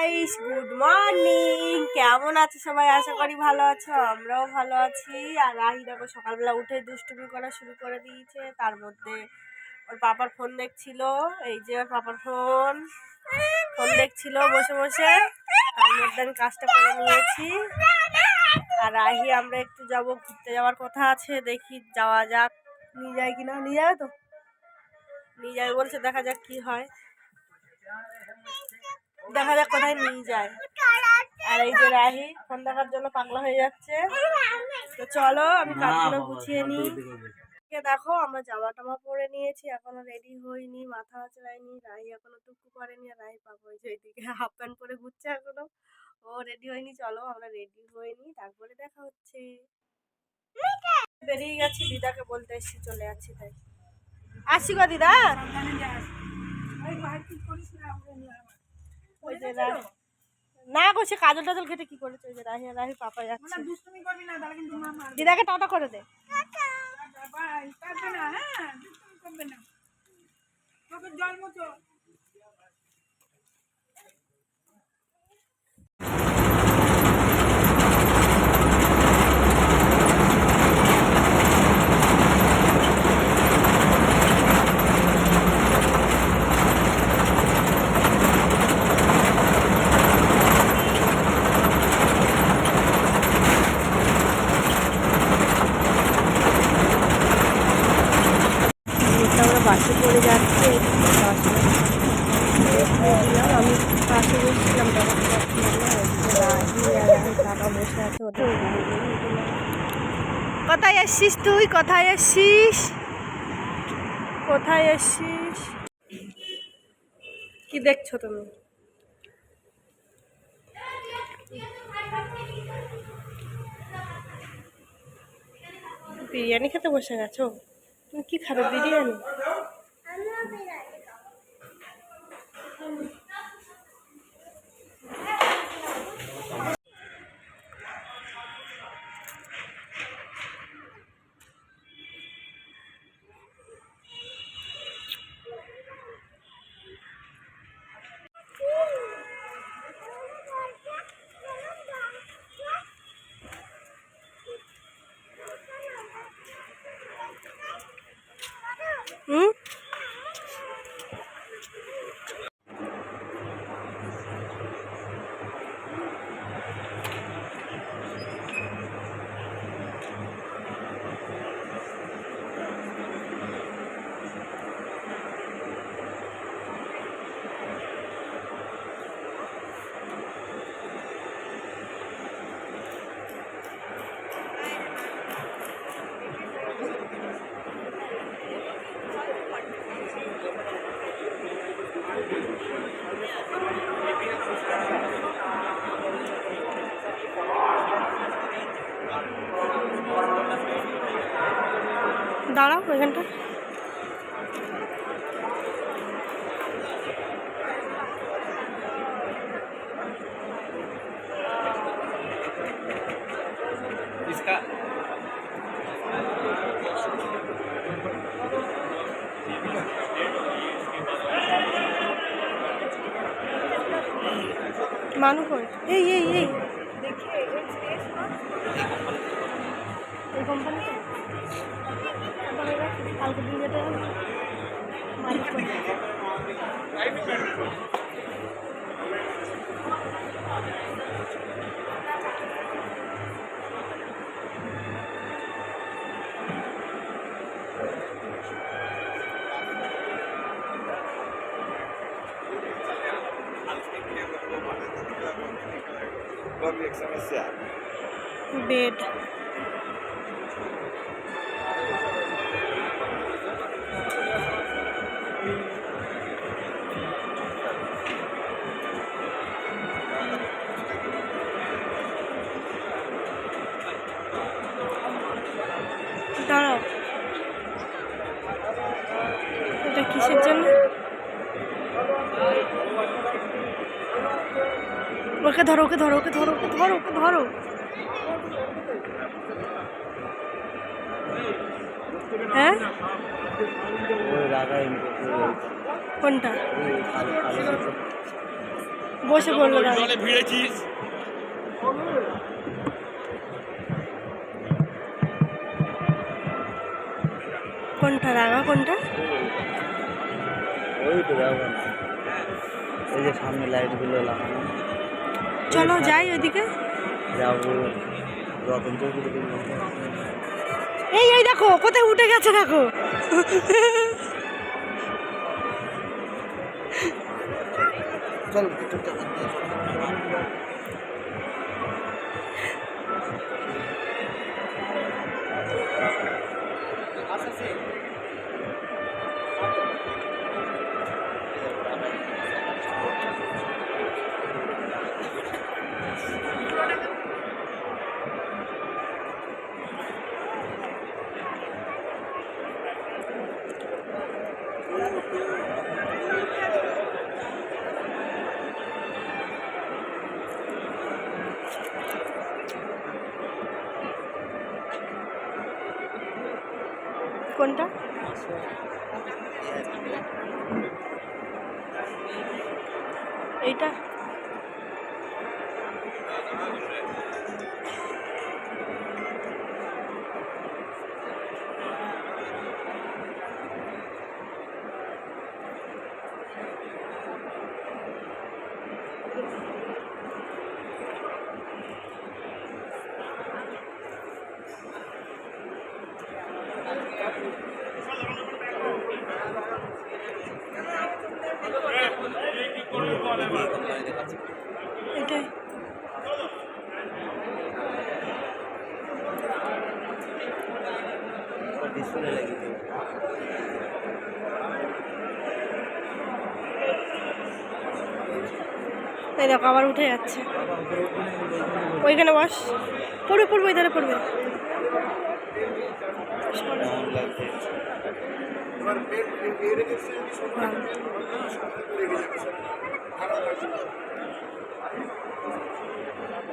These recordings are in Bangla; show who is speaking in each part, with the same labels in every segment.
Speaker 1: Guys, good morning. কেমন আছো সবাই? আশা করি ভালো আছো। আমরাও ভালো আছি। আর রাহি দেখো সকালবেলা উঠে দুষ্টুমি করা শুরু করে দিয়েছে। তার মধ্যে ওর পাপার ফোন দেখছিল। এই যে ওর পাপার ফোন দেখছিল বসে বসে। তার মধ্যে আমি কাজটা করে নিয়েছি। আর রাহি আমরা একটু যাব, ঘুরতে যাওয়ার কথা আছে। দেখি যাওয়া যাক, নিয়ে যায় কিনা। নিয়ে যাবে তো? নিয়ে যাবে বলছে, দেখা যাক কি হয়, দেখা যাক কোথায় নিয়ে যায়। আর এই যে রাহি ফোন দেখার জন্য পাগলা হয়ে যাচ্ছে। তো চলো আমি কাজগুলো গুছিয়ে নিই। দেখো আমরা জামা টামা পরে নিয়েছি, এখনো রেডি হইনি, মাথা আঁচড়াইনি। রাহি এখনো টুকু করেনি। আর রাহি পাবো হয়েছে এইদিকে হাফ প্যান্ট পরে ঘুরছে, এখনো ও রেডি হয়নি। চলো আমরা রেডি হইনি, তারপরে দেখা হচ্ছে। বেরিয়ে গেছি, দিদাকে বলতে এসছি চলে যাচ্ছি। তাই আসছি গো দিদা। না গো, সে কাজল টাজল খেটে কি করেছে? ওই যে রাহি রাহি পাপা যাচ্ছে। দিদাকে টাটা করে দে। বাসে পড়ে যাচ্ছে, আমি পাশে বসছিলাম, কাকা বসে আছে। কোথায় এসছিস তুই? কোথায় এসছিস? কোথায় এসছিস? কি দেখছো তুমি? বিরিয়ানি খেতে বসে গেছো? তুমি কি খাবে? বিরিয়ানি? হুম, দাঁড়াও ওইখানটা। মানু কই? এই এই এই কোম্পানি কালকে দিয়ে যেতে হবে। বেড দাঁড়াও, এটা কিসের জন্য? ওকে ধরো, ওকে ধরো, ওকে ধরো, ওকে ধরো, ওকে ধরো। হ্যাঁ, কোনটা? বসে পড়লো
Speaker 2: জলে ভিড়েছিস।
Speaker 1: কোনটা রাঙা কোনটা?
Speaker 3: ওই তো যাবো না, এই যে সামনে লাইটগুলো লাগানো।
Speaker 1: চলো যাই ওইদিকে।
Speaker 3: যাবো রতন চৌধুরী।
Speaker 1: এই এই দেখো কোথায় উঠে গেছে দেখো।
Speaker 3: চল
Speaker 1: কোনটা? এইটা? এটাই।
Speaker 3: ডিসপ্লে লাগিয়ে দেবো।
Speaker 1: এই দেখো আবার উঠে যাচ্ছে। ওইখানে বস, পড়বে পড়বে ওই ধারে পড়বে।
Speaker 3: কেমন লাগছে?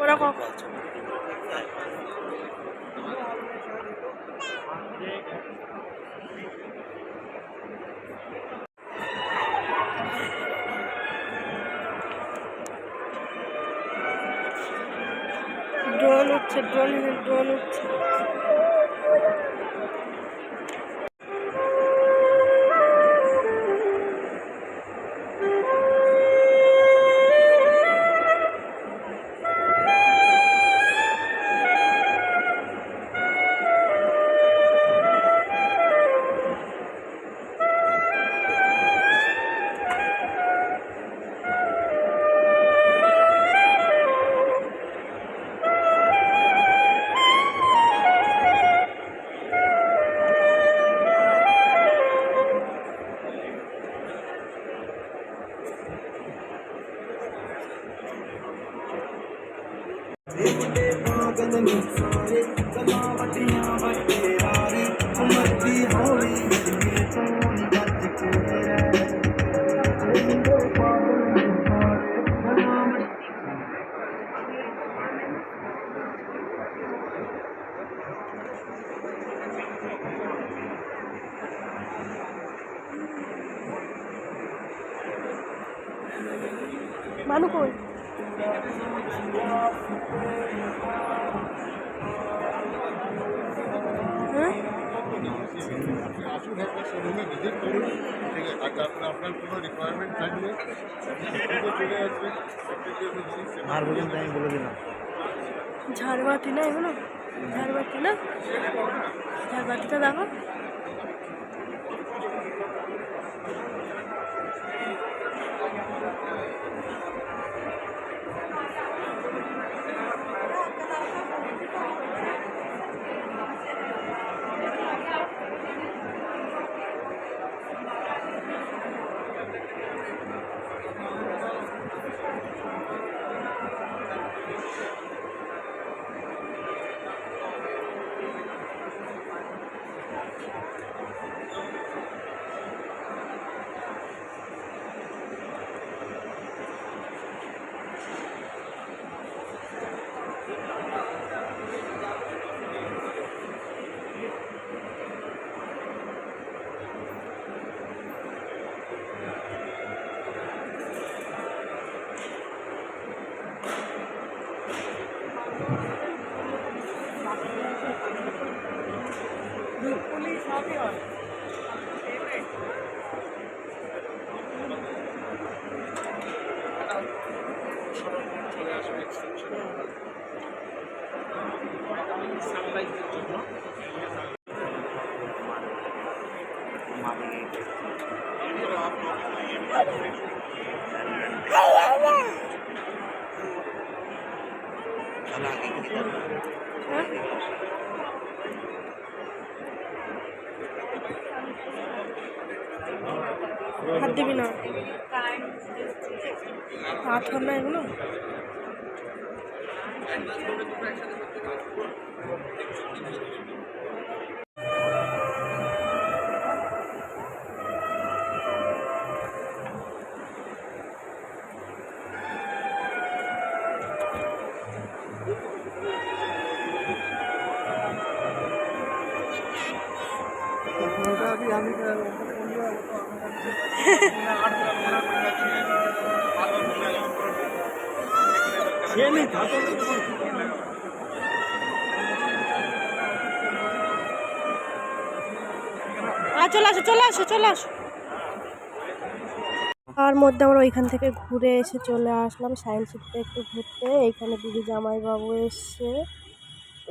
Speaker 1: ওরা কখন? ড্রোন উঠছে, ড্রোন উঠছে। মানু কই? হ্যাঁ
Speaker 4: শোরুমে ভিজিট করুন, ঠিক আছে। আর আপনার কোনো রিকোয়ারমেন্ট থাকলে চলে আসবেন।
Speaker 3: আর বলুন, আমি বলে দিলাম।
Speaker 1: ঝাড়বাতি না এগুলো? ঝাড়বাতি না? ঝাড়বাতিটা দেখো।
Speaker 4: চলে আসবে এক্সটেনশন সানলাইটের জন্য।
Speaker 1: হাত দিবি না, হাত হল না এগুলো। চলে আসো চলে আসো চলে আসো। তার মধ্যে আমরা ওইখান থেকে ঘুরে এসে চলে আসলাম সায়েন্স সিটিতে একটু ঘুরতে। এইখানে দিদি জামাইবাবু এসছে,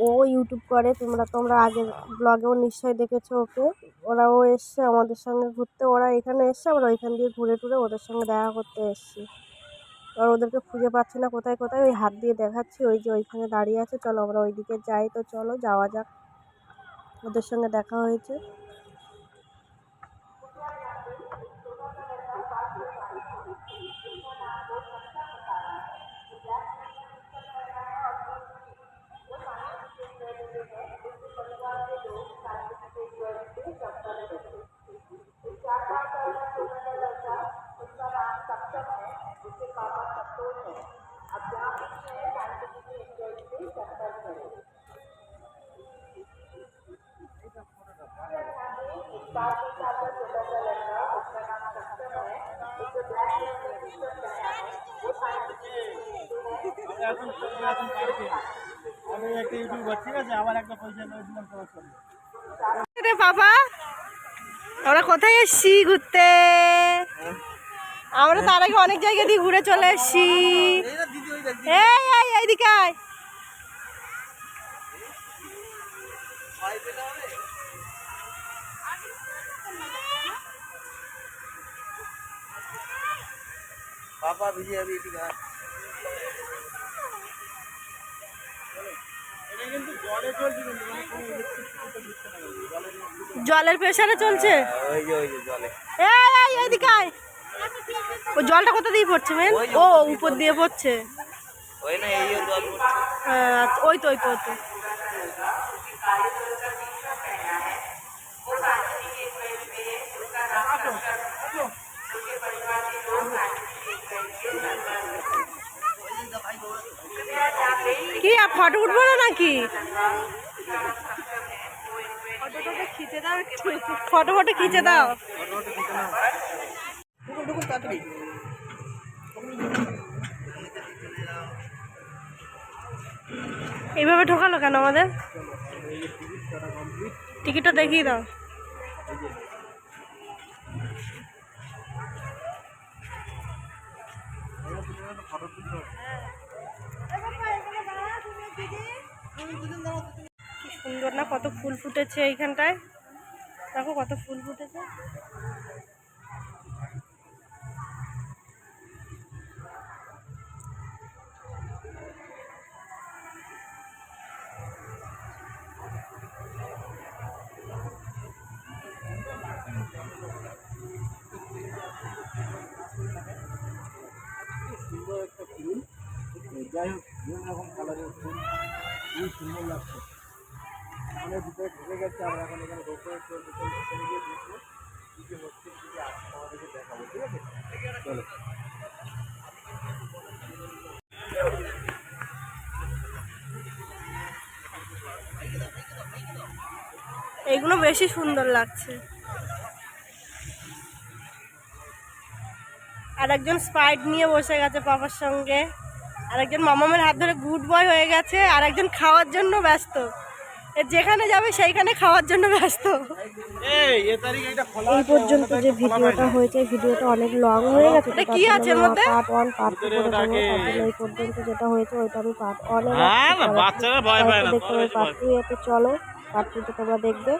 Speaker 1: ও ইউটিউব করে, তোমরা আগের ব্লগেও নিশ্চয়ই দেখেছো ওকে। ওরাও এসছে আমাদের সঙ্গে ঘুরতে, ওরা এখানে এসছে, আমরা ওইখান দিয়ে ঘুরে টুরে ওদের সঙ্গে দেখা করতে এসছি। আর ওদেরকে খুঁজে পাচ্ছি না কোথায় কোথায়, ওই হাত দিয়ে দেখাচ্ছি ওই যে ওইখানে দাঁড়িয়ে আছে। চলো আমরা ওইদিকে যাই, তো চলো যাওয়া যাক। ওদের সঙ্গে দেখা হয়েছে। রে বাবা, আমরা কোথায় এসছি ঘুরতে? আমরা তার আগে অনেক জায়গা দিয়ে ঘুরে চলে এসছি। এইদিকে আয়।
Speaker 3: पापा भी अभी दिखा
Speaker 1: জলের প্রেসারে চলছে। এইদিকে আয়। ওই জলটা কোথা দিয়ে পড়ছে মেন? ও উপর দিয়ে পড়ছে। ওই তো ওই তো ওই তো। কি ফটো উঠবো না নাকি? ফটো ফটো খিচে দাও। এইভাবে ঢোকালো কেন আমাদের? টিকিটটা দেখিয়ে দাও। কি সুন্দর না, কত ফুল ফুটেছে এইখানটায়। দেখো কত ফুল ফুটেছে।
Speaker 3: যাই হোক বিভিন্ন রকম কালারের ফুল, খুবই সুন্দর লাগছে। আমাদের ভিতরে ঢুকে গেছে, আমরা এখন এখানে ঢুকে ভিতরে গিয়ে দেখবো কী কী হচ্ছে, কী কী আসছে আমাদেরকে দেখাবো, ঠিক আছে? চলো।
Speaker 1: এইগুলো বেশি সুন্দর লাগছে। আর একজন স্প্রাইট নিয়ে বসে গেছে পাপার সঙ্গে, আর একজন মামামের হাত ধরে গুড বয় হয়ে গেছে, আর একজন খাওয়ার জন্য ব্যস্ত। যেখানে যাবে সেইখানে খাওয়ার জন্য ব্যস্ত।
Speaker 2: এই পর্যন্ত যে ভিডিওটা হয়েছে ভিডিওটা অনেক লং হয়ে গেছে,
Speaker 1: এটা কি আছে এর মধ্যে?
Speaker 2: পার্ট 1 পার্ট 2 করে দেবো। তার জন্য এই পর্যন্ত যেটা হয়েছে ওইটা আমি পার্ট 1 এ
Speaker 5: বাচ্চারা ভয় পায় না,
Speaker 2: দেখতে পাবে পার্ট 2 এতে। চলো পার্ট 2 তে তোমরা দেখবে।